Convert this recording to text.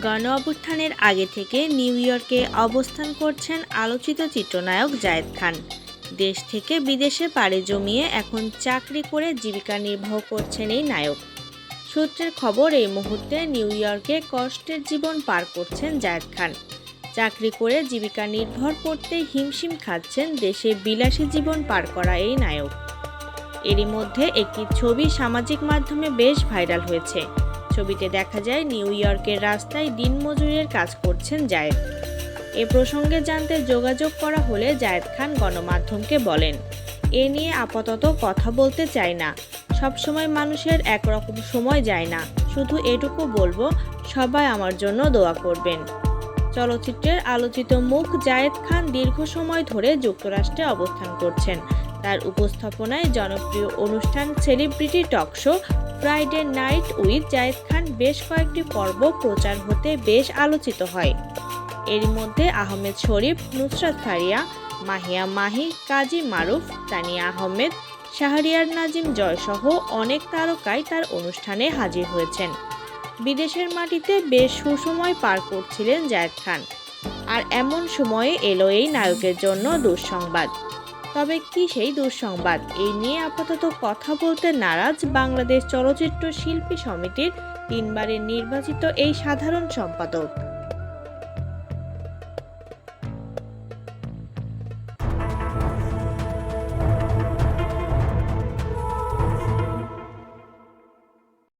গণ অভ্যুত্থানের আগে থেকে নিউ ইয়র্কে অবস্থান করছেন আলোচিত চিত্রনায়ক জায়েদ খান। দেশ থেকে বিদেশে পাড়ি জমিয়ে এখন চাকরি করে জীবিকা নির্বাহ করছেন এই নায়ক। সূত্রের খবর, এই মুহূর্তে নিউ ইয়র্কে কষ্টের জীবন পার করছেন জায়েদ খান। চাকরি করে জীবিকা নির্ভর করতে হিমশিম খাচ্ছেন দেশে বিলাসী জীবন পার করা এই নায়ক। এরই মধ্যে একটি ছবি সামাজিক মাধ্যমে বেশ ভাইরাল হয়েছে। ছবিতে দেখা যায় নিউ ইয়র্কের রাস্তায় দিনমজুরের কাজ করছেন জায়েদ। এ প্রসঙ্গে জানতে যোগাযোগ করা হলে জায়েদ খান গণমাধ্যমকে বলেন, এ নিয়ে আপাতত কথা বলতে চাই না। সবসময় মানুষের একরকম সময় যায় না, শুধু এটুকু বলবো, সবাই আমার জন্য দোয়া করবেন। চলচ্চিত্রের আলোচিত মুখ জায়েদ খান দীর্ঘ সময় ধরে যুক্তরাষ্ট্রে অবস্থান করছেন। তার উপস্থাপনায় জনপ্রিয় অনুষ্ঠান celebrity talk show Friday night with Zayed Khan বেশ কয়েকটি পর্ব প্রচার হতে বেশ আলোচিত হয়। এর মধ্যে আহমেদ শরীফ, নুসরাত ফারিয়া, মাহিয়া মাহি, কাজী মারুফ, তানিয়া আহমেদ, শাহরিয়ার নাজিম জয় সহ অনেক তারকাই তার অনুষ্ঠানে হাজির হয়েছেন। বিদেশের মাটিতে বেশ সুসময় পার করছিলেন জায়েদ খান। আর এমন সময়ে এলো এই নায়কের জন্য দুঃসংবাদ। তবে কি সেই দুঃসংবাদ? এই নিয়ে আপাতত কথা বলতে নারাজ বাংলাদেশ চলচ্চিত্র শিল্পী সমিতির 3বারের নির্বাচিত এই সাধারণ সম্পাদক।